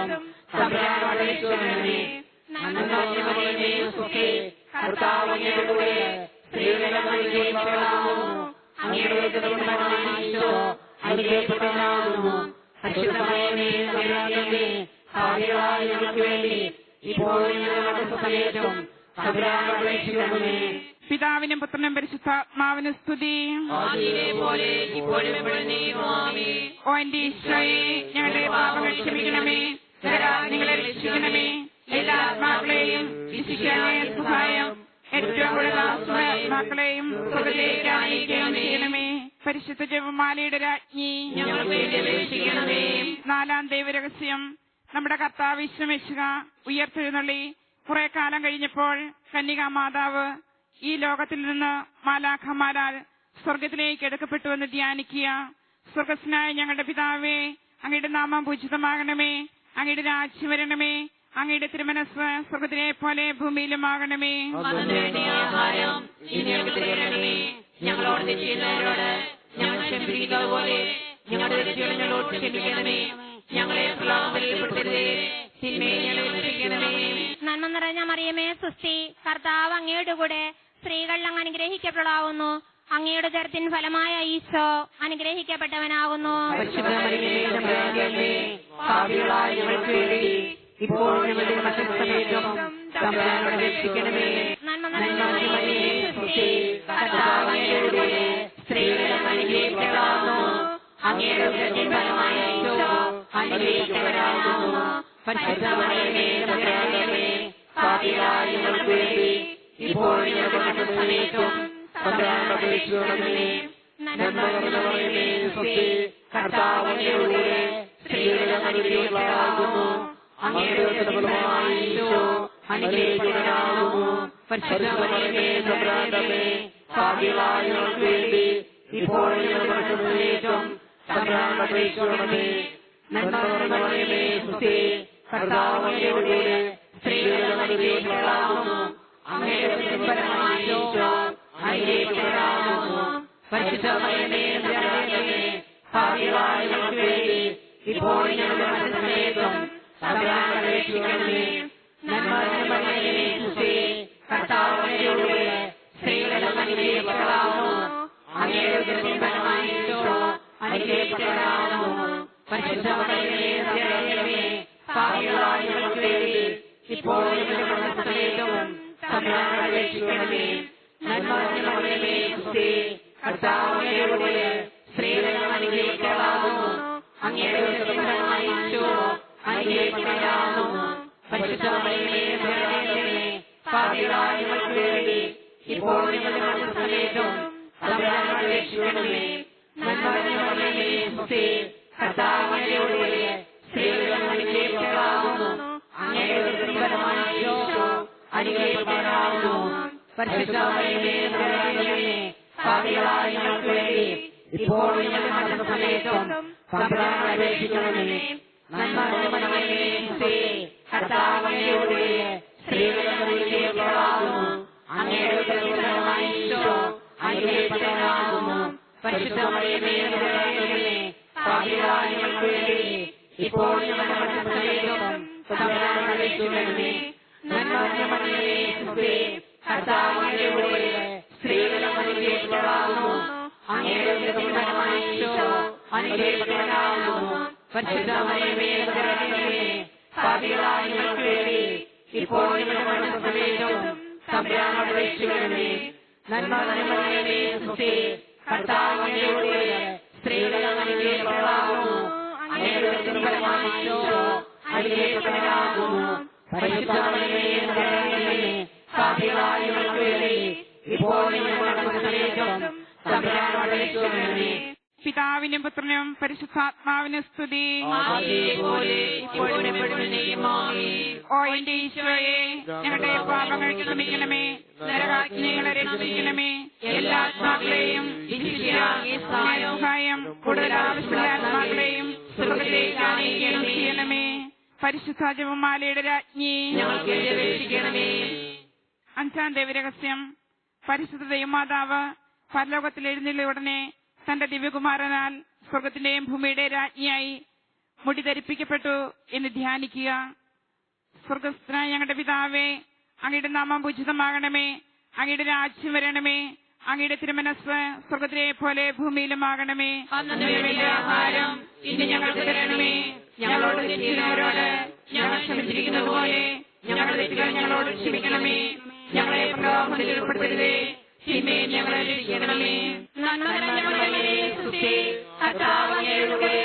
തമ്പുരാനോട് അപേക്ഷിക്കണമേ. നന്മ സുഖേ കർത്താവ് അങ്ങയുടെ കൂടെ സ്ത്രീകളെ അനുഗ്രഹിക്കപ്പെട്ടവനാകുന്നു. അങ്ങയുടെ ഉദരഫലമായ ഈശോ അനുഗ്രഹിക്കപ്പെട്ടവനാകുന്നു. പരിശുദ്ധമറിയമേ തമ്പുരാനേ പാപികളായ ഞങ്ങൾക്ക് വേണ്ടി ഇപ്പോൾ ഞങ്ങളുടെ മരണസമയത്തും തമ്പുരാനോട് അപേക്ഷിക്കണമേ. പിതാവിനും പുത്രനും പരിശുദ്ധാത്മാവിനും സ്തുതി. ഓ എന്റെ ഈശോയെ, ഞങ്ങളുടെ പാപങ്ങൾ ക്ഷമിക്കണമേ, നരകാഗ്നികളെ രക്ഷിക്കണമേ, എല്ലാ ആത്മാക്കളെയും വിശിഷ്യായ സഹായം ഏറ്റവും കൂടുതൽ ആത്മാക്കളെയും സുഖത്തിലേക്ക് ആനയിക്കുകയും ചെയ്യണമേ. പരിശുദ്ധ ജപമാലയുടെ രാജ്ഞി ഞങ്ങൾക്ക് വേണ്ടി അപേക്ഷിക്കണമേ. 4-ാം ദൈവരഹസ്യം. നമ്മുടെ കർത്താവ് യേശുമിശിഹ ഉയർത്തെഴുന്നള്ളി കുറെ കാലം കഴിഞ്ഞപ്പോൾ കന്യകാ മാതാവ് ഈ ലോകത്തിൽ നിന്ന് മാലാഖമാരാൽ സ്വർഗത്തിലേക്ക് എടുക്കപ്പെട്ടുവെന്ന് ധ്യാനിക്കുക. സ്വർഗസ്നായ ഞങ്ങളുടെ പിതാവേ, അങ്ങയുടെ നാമം പൂജിതമാകണമേ, അങ്ങയുടെ രാജ്യം വരണമേ, അങ്ങയുടെ തിരുമനസ് സ്വർഗത്തിലെ പോലെ ഭൂമിയിലുമാകണമേ. ഞങ്ങളോട് ചെയ്യുന്നവരോട് ഞങ്ങൾ ക്ഷമിക്കുന്നത് പോലെ ഞങ്ങളുടെ തെറ്റുകൾ ഞങ്ങളോട് ക്ഷമിക്കണമേ. ഞങ്ങളെ പ്രലോഭനത്തിൽപ്പെടുത്തരുതേ, തിന്മയെ ഞങ്ങളെ രക്ഷിക്കണമേ. നന്മ നിറഞ്ഞ മറിയമേ സുസ്തി, കർത്താവ് അങ്ങയുടെ കൂടെ സ്ത്രീകൾ അങ്ങ് അനുഗ്രഹിക്കപ്പെടാവുന്നു. അങ്ങയുടെ ഉദരത്തിൻ ഫലമായ ഈശോ അനുഗ്രഹിക്കപ്പെട്ടവനാകുന്നു. നന്മ നിറഞ്ഞ മറിയമേ സുസ്തി, കർത്താവ് അങ്ങയുടെ കൂടെ സ്ത്രീകൾ അങ്ങ് അനുഗ്രഹിക്കപ്പെടാവുന്നു. അങ്ങയുടെ ഉദരത്തിൻ ഫലമായ ഈശോ അനുഗ്രഹിക്കപ്പെട്ടവനാകുന്നു. പരിശുദ്ധ മറിയമേ തമ്പുരാനേ പാപികളായ ഞങ്ങൾക്ക് വേണ്ടി ഇപ്പോൾ ഞങ്ങളുടെ മരണസമയത്തും തമ്പുരാനോട് അപേക്ഷിക്കണമേ. നന്മ നിറഞ്ഞ മറിയമേ സുസ്തി, കർത്താവ് അങ്ങയുടെ കൂടെ സ്ത്രീകൾ അങ്ങ് അനുഗ്രഹിക്കപ്പെടാവുന്നു. അങ്ങയുടെ ഉദരത്തിൻ ഫലമായ ഈശോ അനുഗ്രഹിക്കപ്പെട്ടവനാകുന്നു. പരിശുദ്ധ മറിയമേ തമ്പുരാനേ പാപികളായ ഞങ്ങൾക്ക് വേണ്ടി ഇപ്പോൾ ഞങ്ങളുടെ മരണസമയത്തും തമ്പുരാനോട് അപേക്ഷിക്കണമേ. നന്മ നിറഞ്ഞ മറിയമേ സുസ്തി, കർത്താവ് അങ്ങയുടെ കൂടെ സ്ത്രീകൾ അങ്ങ് അനുഗ്രഹിക്കപ്പെടാവുന്നു. അങ്ങയുടെ ഉദരത്തിൻ ഫലമായ ഈശോ അനുഗ്രഹിക്കപ്പെട്ടവനാകുന്നു. പരിശുദ്ധ മറിയമേ തമ്പുരാനേ പാപികളായ ഞങ്ങൾക്ക് വേണ്ടി ഇപ്പോൾ ഞങ്ങളുടെ മരണസമയത്തും തമ്പുരാനോട് അപേക്ഷിക്കണമേ. നന്മ നിറഞ്ഞ മറിയമേ സുസ്തി, കർത്താവ് അങ്ങയുടെ കൂടെ സ്ത്രീകൾ അങ്ങ് അനുഗ്രഹിക്കപ്പെടാവുന്നു. അങ്ങയുടെ ഉദരത്തിൻ ഫലമായ ഈശോ അനുഗ്രഹിക്കപ്പെട്ടവനാകുന്നു. പരിശുദ്ധ മറിയമേ തമ്പുരാനേ പാപികളായ ഞങ്ങൾക്ക് വേണ്ടി ഇപ്പോൾ ഞങ്ങളുടെ മരണസമയത്തും തമ്പുരാനോട് അപേക്ഷിക്കണമേ. നന്മ നിറഞ്ഞ മറിയമേ സുസ്തി, കർത്താവ് അങ്ങയുടെ കൂടെ സ്ത്രീകൾ അങ്ങ് അനുഗ്രഹിക്കപ്പെടാവുന്നു. അങ്ങയുടെ ഉദരത്തിൻ ഫലമായ ഈശോ അനുഗ്രഹിക്കപ്പെട്ടവനാകുന്നു. പരിശുദ്ധ മറിയമേ തമ്പുരാനേ പാപികളായ ഞങ്ങൾക്ക് വേണ്ടി ഇപ്പോൾ ഞങ്ങളുടെ മരണസമയത്തും തമ്പുരാനോട് അപേക്ഷിക്കണമേ. നന്മ നിറഞ്ഞ മറിയമേ സുസ്തി, കർത്താവ് അങ്ങയുടെ കൂടെ സ്ത്രീകൾ അങ്ങ് അനുഗ്രഹിക്കപ്പെടാവുന്നു. അങ്ങയുടെ ഉദരത്തിൻ ഫലമായ ഈശോ അനുഗ്രഹിക്കപ്പെട്ടവനാകുന്നു. പരിശുദ്ധ മറിയമേ തമ്പുരാനേ പാപികളായ ഞങ്ങൾക്ക് വേണ്ടി ഇപ്പോൾ ഞങ്ങളുടെ മരണസമയത്തും തമ്പുരാനോട് അപേക്ഷിക്കണമേ. നന്മ നിറഞ്ഞ മറിയമേ സുസ്തി, കർത്താവ് അങ്ങയുടെ കൂടെ സ്ത്രീകൾ അങ്ങ് അനുഗ്രഹിക്കപ്പെടാവുന്നു. അങ്ങയുടെ ഉദരത്തിൻ ഫലമായ ഈശോ അനുഗ്രഹിക്കപ്പെട്ടവനാകുന്നു. പരിശുദ്ധ മറിയമേ തമ്പുരാനേ പാപികളായ ഞങ്ങൾക്ക് വേണ്ടി ഇപ്പോൾ ഞങ്ങളുടെ മരണസമയത്തും തമ്പുരാനോട് അപേക്ഷിക്കണമേ. നന്മ നിറഞ്ഞ മറിയമേ സുസ്തി, കർത്താവ് അങ്ങയുടെ കൂടെ സ്ത്രീകൾ അങ്ങ് അനുഗ്രഹിക്കപ്പെടാവുന്നു. അങ്ങയുടെ ഉദരത്തിൻ ഫലമായ ഈശോ അനുഗ്രഹിക്കപ്പെട്ടവനാകുന്നു. പരിശുദ്ധ മറിയമേ തമ്പുരാനേ പാപികളായ ഞങ്ങൾക്ക് വേണ്ടി ഇപ്പോൾ ഞങ്ങളുടെ മരണസമയത്തും തമ്പുരാനോട് അപേക്ഷിക്കണമേ. നന്മ നിറഞ്ഞ മറിയമേ സുസ്തി, കർത്താവ് അങ്ങയുടെ കൂടെ സ്ത്രീകൾ അങ്ങ് അനുഗ്രഹിക്കപ്പെടാവുന്നു. അങ്ങയുടെ ഉദരത്തിൻ ഫലമായ ഈശോ അനുഗ്രഹിക്കപ്പെട്ടവനാകുന്നു. പരിശുദ്ധ മറിയമേ തമ്പുരാനേ പാപികളായ ഞങ്ങൾക്ക് വേണ്ടി ഇപ്പോൾ ഞങ്ങളുടെ മരണസമയത്തും തമ്പുരാനോട് അപേക്ഷിക്കണമേ. പിതാവിനും പുത്രനും പരിശുദ്ധാത്മാവിനും സ്തുതി. ഓ എന്റെ ഈശോയെ, ഞങ്ങളുടെ പാപങ്ങൾ ക്ഷമിക്കണമേ, നരകാഗ്നികളെ രക്ഷിക്കണമേ, എല്ലാ ആത്മാക്കളെയും സഹായം കൂടുതൽ ആവശ്യമുള്ള ആത്മാക്കളെയും സ്വർഗ്ഗത്തിലേക്ക് ആനയിക്കുകയും ചെയ്യണമേ. പരിശുദ്ധ ജപമാലയുടെ രാജ്ഞി ഞങ്ങൾക്ക് അപേക്ഷിക്കണമേ. 5-ാം ദൈവരഹസ്യം. പരിശുദ്ധ ദൈവമാതാവ് പരലോകത്തിൽ എഴുന്നള്ളിയ ഉടനെ തന്റെ ദിവ്യകുമാരനാൽ സ്വർഗത്തിന്റെയും ഭൂമിയുടെ രാജ്ഞിയായി മുടി ധരിപ്പിക്കപ്പെട്ടു എന്ന് ധ്യാനിക്കുക. സ്വർഗസ്ഥനായ ഞങ്ങളുടെ പിതാവേ, അങ്ങയുടെ നാമം പൂജിതമാകണമേ, അങ്ങയുടെ രാജ്യം വരണമേ, അങ്ങയുടെ തിരുമനസ് സ്വർഗത്തിലെ പോലെ ഭൂമിയിലുമാകണമേ. ആഹാരം ഇന്ന് ഞങ്ങൾക്ക് തരണമേ. ഞങ്ങളോട് തെറ്റുന്നവരോട് ഞങ്ങൾ ക്ഷമിച്ചിരിക്കുന്നത് പോലെ ഞങ്ങളുടെ തെറ്റുകൾ ഞങ്ങളോട് ക്ഷമിക്കണമേ. ഞങ്ങളെ പ്രലോഭനത്തിൽ ഉൾപ്പെടുത്തരുതേ, തിന്മയിൽ ഞങ്ങളെ രക്ഷിക്കണമേ. നന്മ നിറഞ്ഞ മറിയമേ, സ്തുതി. കർത്താവ് അങ്ങയുടെ കൂടെ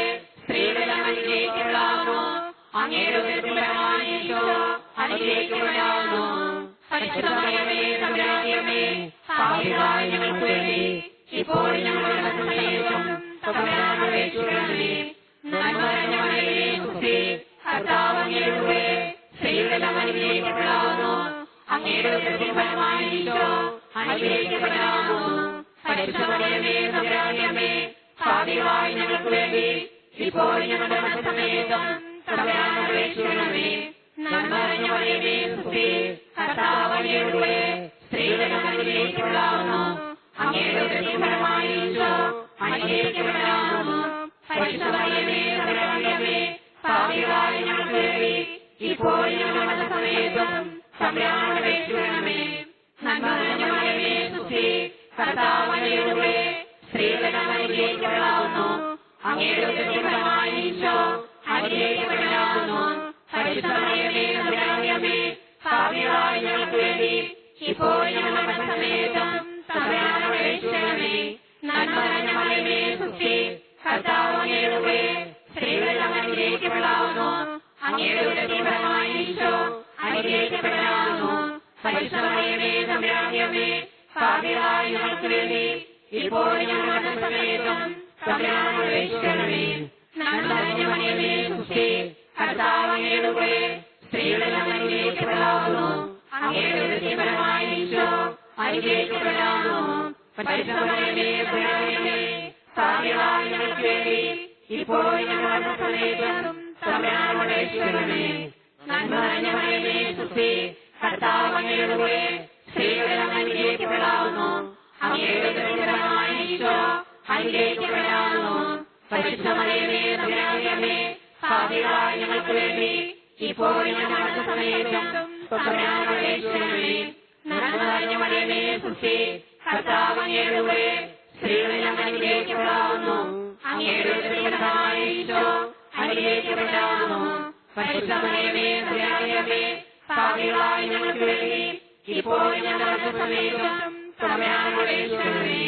സ്ത്രീകളെല്ലാം അനുഗ്രഹിക്കപ്പെടാവുന്നു. അങ്ങയുടെ ഉദരത്തിൻ ഫലമായ ഈശോ അനുഗ്രഹിക്കപ്പെടാവുന്നു. പരിശുദ്ധ മറിയമേ, തമ്പുരാന്റെ അമ്മേ, പാപികളായ ഞങ്ങൾക്ക് വേണ്ടി ഇപ്പോഴും ഞങ്ങളുടെ മരണസമയത്തും തമ്പുരാനോട് അപേക്ഷിക്കണമേ. നന്മ നിറഞ്ഞ മറിയമേ, സ്തുതി. കർത്താവ് അങ്ങയുടെ കൂടെ സ്ത്രീകളെല്ലാം അനുഗ്രഹിക്കപ്പെടാവുന്നു. അങ്ങയുടെ ഉദരത്തിൻ ഫലമായ ഈശോ അനുഗ്രഹിക്കപ്പെടാവുന്നു. പരിശുദ്ധ മറിയമേ, തമ്പുരാന്റെ അമ്മേ, പാപികളായ ഞങ്ങൾക്ക് വേണ്ടി ഇപ്പോഴും ഞങ്ങളുടെ മരണസമയത്തും തമ്പുരാനോട് അപേക്ഷിക്കണമേ. നന്മ നിറഞ്ഞ മറിയമേ, സ്തുതി. കർത്താവ് അങ്ങയുടെ കൂടെ സ്ത്രീകളെല്ലാം അനുഗ്രഹിക്കപ്പെടാവുന്നു. അങ്ങയുടെ ഉദരത്തിൻ ഫലമായ ഈശോ അനുഗ്രഹിക്കപ്പെടാവുന്നു. പരിശുദ്ധ മറിയമേ, തമ്പുരാന്റെ അമ്മേ, പാപികളായ ഞങ്ങൾക്ക് വേണ്ടി ഇപ്പോഴും ഞങ്ങളുടെ മരണസമയത്തും തമ്പുരാനോട് അപേക്ഷിക്കണമേ. നന്മ നിറഞ്ഞ മറിയമേ, സ്തുതി. കർത്താവ് അങ്ങയുടെ കൂടെ സ്ത്രീകളെല്ലാം അനുഗ്രഹിക്കപ്പെടാവുന്നു. അങ്ങയുടെ ഉദരത്തിൻ ഫലമായ ഈശോ അനുഗ്രഹിക്കപ്പെടാവുന്നു. പരിശുദ്ധ മറിയമേ, തമ്പുരാന്റെ അമ്മേ, പാപികളായ ഞങ്ങൾക്ക് വേണ്ടി ഇപ്പോഴും ഞങ്ങളുടെ മരണസമയത്തും തമ്പുരാനോട് അപേക്ഷിക്കണമേ. നന്മ നിറഞ്ഞ മറിയമേ, സ്തുതി. കർത്താവ് അങ്ങയുടെ കൂടെ സ്ത്രീകളെല്ലാം അനുഗ്രഹിക്കപ്പെടാവുന്നു. അങ്ങയുടെ ഉദരത്തിൻ ഫലമായ ഈശോ അനുഗ്രഹിക്കപ്പെടാവുന്നു. പരിശുദ്ധ മറിയമേ, തമ്പുരാന്റെ അമ്മേ, പാപികളായ ഞങ്ങൾക്ക് വേണ്ടി ഇപ്പോഴും ഞങ്ങളുടെ മരണസമയത്തും തമ്പുരാനോട് അപേക്ഷിക്കണമേ. നന്മ നിറഞ്ഞ മറിയമേ, സ്തുതി. കർത്താവ് അങ്ങയുടെ കൂടെ സ്ത്രീകളെല്ലാം അനുഗ്രഹിക്കപ്പെടാവുന്നു. അങ്ങയുടെ ഉദരത്തിൻ ഫലമായ ഈശോ അനുഗ്രഹിക്കപ്പെടാവുന്നു. പരിശുദ്ധ മറിയമേ, തമ്പുരാന്റെ അമ്മേ, പാപികളായ ഞങ്ങൾക്ക് വേണ്ടി ഇപ്പോഴും ഞങ്ങളുടെ മരണസമയത്തും തമ്പുരാനോട് അപേക്ഷിക്കണമേ. നന്മ നിറഞ്ഞ മറിയമേ, സ്തുതി. കർത്താവ് അങ്ങയുടെ കൂടെ സ്ത്രീകളെല്ലാം അനുഗ്രഹിക്കപ്പെടാവുന്നു. അങ്ങയുടെ ഉദരത്തിൻ ഫലമായ ഈശോ അനുഗ്രഹിക്കപ്പെടാവുന്നു. പരിശുദ്ധ മറിയമേ, തമ്പുരാന്റെ അമ്മേ, പാപികളായ ഞങ്ങൾക്ക് വേണ്ടി ഇപ്പോഴും ഞങ്ങളുടെ മരണസമയത്തും തമ്പുരാനോട് അപേക്ഷിക്കണമേ. നന്മ നിറഞ്ഞ മറിയമേ, സ്തുതി. കർത്താവ് അങ്ങയുടെ കൂടെ സ്ത്രീകളെല്ലാം അനുഗ്രഹിക്കപ്പെടാവുന്നു. അങ്ങയുടെ ഉദരത്തിൻ ഫലമായ ഈശോ അനുഗ്രഹിക്കപ്പെടാവുന്നു. പരിശുദ്ധ മറിയമേ, തമ്പുരാന്റെ അമ്മേ, പാപികളായ ഞങ്ങൾക്ക് വേണ്ടി ഇപ്പോഴും ഞങ്ങളുടെ മരണസമയത്തും തമ്പുരാനോട് അപേക്ഷിക്കണമേ.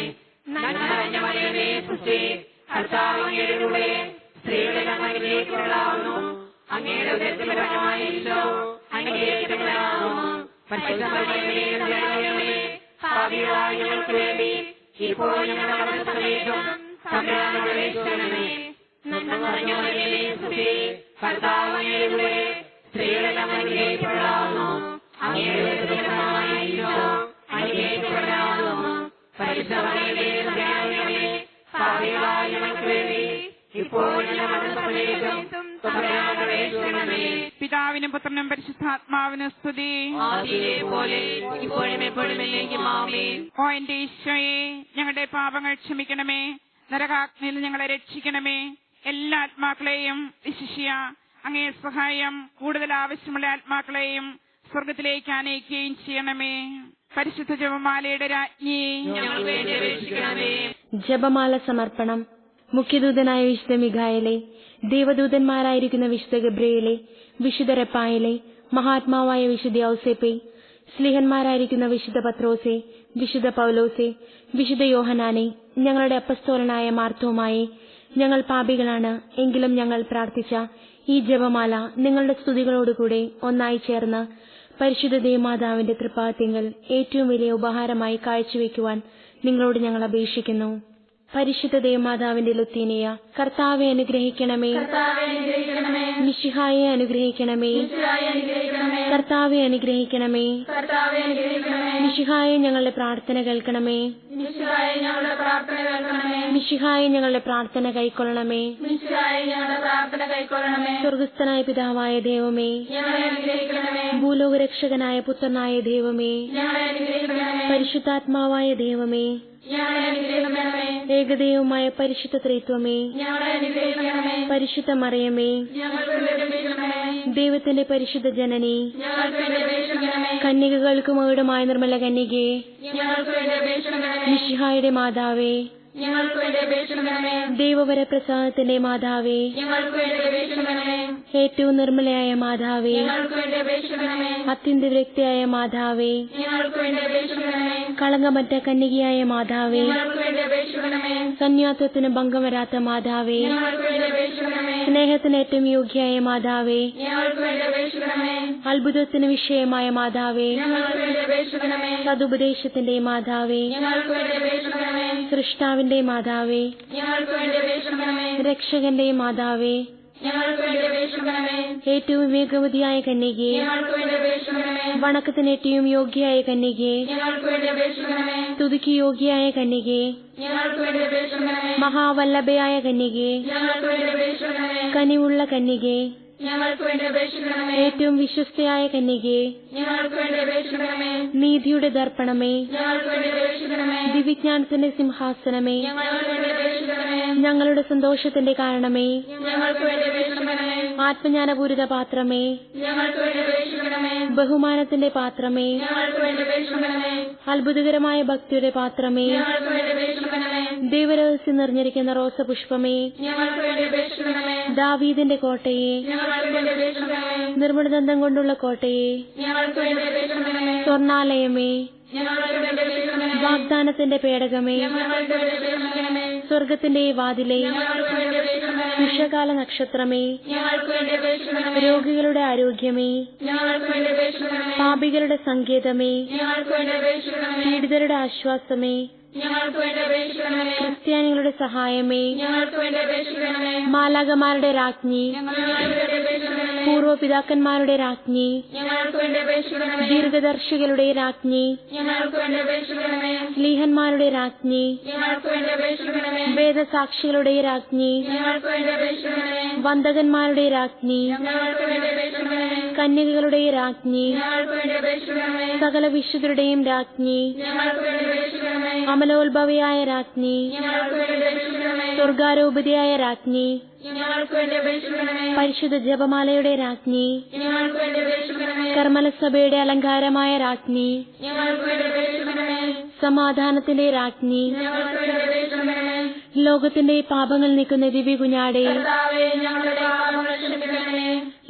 നന്മ നിറഞ്ഞ മറിയമേ, സ്തുതി. കർത്താവ് അങ്ങയുടെ കൂടെ സ്ത്രീകളെല്ലാം അനുഗ്രഹിക്കപ്പെടാവുന്നു. അങ്ങയുടെ ഉദരത്തിൻ ഫലമായ ഈശോ അനുഗ്രഹിക്കപ്പെടാവുന്നു. പരിശുദ്ധ മറിയമേ, തമ്പുരാന്റെ അമ്മേ, പാപികളായ ഞങ്ങൾക്ക് വേണ്ടി ഇപ്പോഴും ഞങ്ങളുടെ മരണസമയത്തും തമ്പുരാനോട് അപേക്ഷിക്കണമേ. നന്മ നിറഞ്ഞ മറിയമേ, സ്തുതി. കർത്താവ് അങ്ങയുടെ കൂടെ സ്ത്രീകളെല്ലാം അനുഗ്രഹിക്കപ്പെടാവുന്നു. അങ്ങയുടെ ഉദരത്തിൻ ഫലമായ ഈശോ അനുഗ്രഹിക്കപ്പെടാവുന്നു. പരിശുദ്ധ മറിയമേ, തമ്പുരാന്റെ അമ്മേ, പാപികളായ ഞങ്ങൾക്ക് വേണ്ടി ഇപ്പോഴും ഞങ്ങളുടെ മരണസമയത്തും തമ്പുരാനോട് അപേക്ഷിക്കണമേ. പിതാവിനും പുത്രനും പരിശുദ്ധാത്മാവിനും സ്തുതി. ആദിയിലെ പോലെ ഇപ്പോഴും എപ്പോഴും എന്നേക്കും ആമേൻ. ഓ എന്റെ ഈശോയെ, ഞങ്ങളുടെ പാപങ്ങൾ ക്ഷമിക്കണമേ, നരകാഗ്നിയിൽ ഞങ്ങളെ രക്ഷിക്കണമേ. എല്ലാ ആത്മാക്കളെയും വിശിഷ്യ അങ്ങേ സഹായം കൂടുതൽ ആവശ്യമുള്ള ആത്മാക്കളെയും സ്വർഗത്തിലേക്ക് ആനയിക്കുകയും ചെയ്യണമേ. പരിശുദ്ധ ജപമാലയുടെ രാജ്ഞി, ഞങ്ങൾക്ക് വേണ്ടി അപേക്ഷിക്കണമേ. ജപമാല സമർപ്പണം. മുഖ്യദൂതനായ വിശുദ്ധ മിഖായേലേ, ദേവദൂതന്മാരായിരിക്കുന്ന വിശുദ്ധ ഗബ്രിയേലേ, വിശുദ്ധ റെപ്പായേലേ, മഹാത്മാവായ വിശുദ്ധ ഔസേപ്പേ, സ്ലീഹന്മാരായിരിക്കുന്ന വിശുദ്ധ പത്രോസേ, വിശുദ്ധ പൗലോസേ, വിശുദ്ധ യോഹനാനെ, ഞങ്ങളുടെ അപ്പസ്തോലനായ മാർത്തോമായെ, ഞങ്ങൾ പാപികളാണ്, എങ്കിലും ഞങ്ങൾ പ്രാർത്ഥിച്ച ഈ ജപമാല നിങ്ങളുടെ സ്തുതികളോടുകൂടെ ഒന്നായി ചേർന്ന് പരിശുദ്ധ ദേവമാതാവിന്റെ തൃപ്പാദത്തിങ്കൽ ഏറ്റവും വലിയ ഉപഹാരമായി കാഴ്ചവെക്കുവാൻ നിങ്ങളോട് ഞങ്ങൾ അപേക്ഷിക്കുന്നു. പരിശുദ്ധ ദേവമാതാവിന്റെ ലുത്തീനിയ. കർത്താവെ അനുഗ്രഹിക്കണമേ. മിശിഹായെ അനുഗ്രഹിക്കണമേ. കർത്താവെ അനുഗ്രഹിക്കണമേ. മിശിഹായെ ഞങ്ങളുടെ പ്രാർത്ഥന കേൾക്കണമേ. മിശിഹായെ ഞങ്ങളുടെ പ്രാർത്ഥന കൈക്കൊള്ളണമേ. സ്വർഗസ്ഥനായ പിതാവായ ദൈവമേ, ഭൂലോകരക്ഷകനായ പുത്രനായ ദൈവമേ, പരിശുദ്ധാത്മാവായ ദൈവമേ, ഏകദൈവമായ പരിശുദ്ധ ത്രിത്വമേ, പരിശുദ്ധ മറിയമേ, ദൈവത്തിന്റെ പരിശുദ്ധ ജനനി, കന്യകകൾക്ക് മകുടമായ നിർമ്മല കന്യകേ, മിശിഹായുടെ മാതാവേ, ദൈവവരപ്രസാദത്തിന്റെ മാതാവേ, ഏറ്റവും നിർമ്മലയായ മാതാവേ, അത്യന്ത വ്യക്തിയായ മാതാവേ, കളങ്കമറ്റ കന്യകയായ മാതാവേ, സന്യാസത്തിന് ഭംഗം വരാത്ത മാതാവേ, സ്നേഹത്തിന് ഏറ്റവും യോഗ്യയായ മാതാവേ, അത്ഭുതത്തിന് വിഷയമായ മാതാവേ, സതുപദേശത്തിന്റെ മാതാവേ, സൃഷ്ടാവിന്റെ മാതാവേ, രക്ഷകന്റെ മാതാവേ, ഏറ്റവും വിവേകവതിയായ കന്യകേ, വണക്കത്തിന് ഏറ്റവും യോഗ്യയായ കന്യകേ, സ്തുതിക്ക് യോഗ്യയായ കന്യകേ, മഹാവല്ലഭയായ കന്യകേ, കനിവുള്ള കന്യകേ, ഏറ്റവും വിശ്വസ്തയായ കന്യകേ, നീതിയുടെ ദർപ്പണമേ, ദിവ്യജ്ഞാനത്തിന്റെ സിംഹാസനമേ, ഞങ്ങളുടെ സന്തോഷത്തിന്റെ കാരണമേ, ആത്മജ്ഞാനപൂരിത പാത്രമേ, ബഹുമാനത്തിന്റെ പാത്രമേ, അത്ഭുതകരമായ ഭക്തിയുടെ പാത്രമേ, ദൈവരഹസ്യം നിറഞ്ഞിരിക്കുന്ന റോസപുഷ്പമേ, ദാവീദിന്റെ കോട്ടയെ, നിർമ്മലദന്തം കൊണ്ടുള്ള കോട്ടയെ, സ്വർണാലയമേ, വാഗ്ദാനത്തിന്റെ പേടകമേ, സ്വർഗത്തിന്റെ വാതിലേ, ഉഷകാല നക്ഷത്രമേ, രോഗികളുടെ ആരോഗ്യമേ, പാപികളുടെ സങ്കേതമേ, പീഡിതരുടെ ആശ്വാസമേ, ക്രിസ്ത്യാനികളുടെ സഹായമേ, മാലാഖമാരുടെ രാജ്ഞി, പൂർവപിതാക്കന്മാരുടെ രാജ്ഞി, ദീർഘദർശികളുടെ രാജ്ഞി, സ്ലീഹന്മാരുടെ രാജ്ഞി, വേദസാക്ഷികളുടെ രാജ്ഞി, വന്ദകന്മാരുടെ രാജ്ഞി, കന്യകകളുടെ രാജ്ഞി, സകല വിശുദ്ധരുടെയും രാജ്ഞി, അമലോത്ഭവയായ രാജ്ഞി, സ്വർഗാരോപതിയായ രാജ്ഞി, പരിശുദ്ധ ജപമാലയുടെ രാജ്ഞി, കർമ്മലസഭയുടെ അലങ്കാരമായ രാജ്ഞി, സമാധാനത്തിന്റെ രാജ്ഞി, ലോകത്തിന്റെ പാപങ്ങൾ നീക്കുന്ന ദിവ്യ കുഞ്ഞാടേ,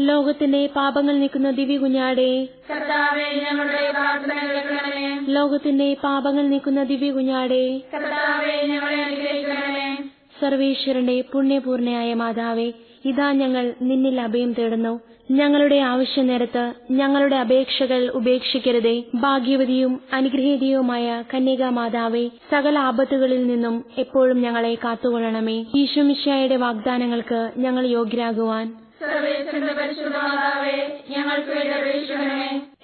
ലോകത്തിന്റെ പാപങ്ങൾ നീക്കുന്ന ദിവ്യ കുഞ്ഞാടേ, ലോകത്തിന്റെ പാപങ്ങൾ നീക്കുന്ന ദിവ്യ കുഞ്ഞാടേ, സർവേശ്വരന്റെ പുണ്യപൂർണയായ മാതാവേ, ഇതാ ഞങ്ങൾ നിന്നിൽ അഭയം തേടുന്നു. ഞങ്ങളുടെ ആവശ്യ നേരത്ത് ഞങ്ങളുടെ അപേക്ഷകൾ ഉപേക്ഷിക്കരുതേ. ഭാഗ്യവതിയും അനുഗ്രഹീതയുമായ കന്യകാ മാതാവേ, സകല ആപത്തുകളിൽ നിന്നും എപ്പോഴും ഞങ്ങളെ കാത്തുകൊള്ളണമേ. ഈശോ മിശിഹായുടെ വാഗ്ദാനങ്ങൾക്ക് ഞങ്ങൾ യോഗ്യരാകുവാൻ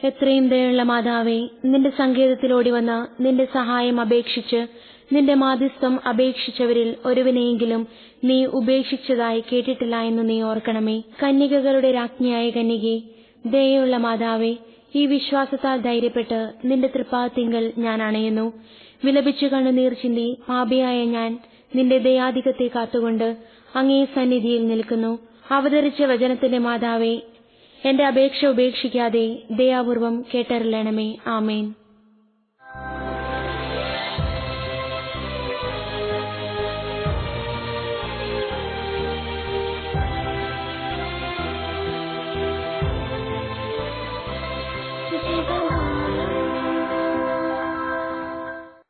എത്രയും ദയുള്ള മാതാവേ, നിന്റെ സങ്കേതത്തിലോടി വന്ന് നിന്റെ സഹായം അപേക്ഷിച്ച് നിന്റെ മാധ്യസ്ഥം അപേക്ഷിച്ചവരിൽ ഒരുവനെയെങ്കിലും നീ ഉപേക്ഷിച്ചതായി കേട്ടിട്ടില്ല എന്ന് നീ ഓർക്കണമേ. കന്യകകളുടെ രാജ്ഞിയായ കന്യകേ, ദയയുള്ള മാതാവേ, ഈ വിശ്വാസത്താൽ ധൈര്യപ്പെട്ട് നിന്റെ തൃപ്പാദത്തിങ്കൽ ഞാൻ അണയുന്നു. വിലപിച്ചു കണ്ണുനീർ ചിന്തി പാപിയായ ഞാൻ നിന്റെ ദയാധികത്തെ കാത്തുകൊണ്ട് അങ്ങേ സന്നിധിയിൽ നിൽക്കുന്നു. അവതരിച്ച വചനത്തിന്റെ മാതാവേ, എന്റെ അപേക്ഷ ഉപേക്ഷിക്കാതെ ദയാപൂർവം കേട്ടരുളണമേ. ആമേൻ.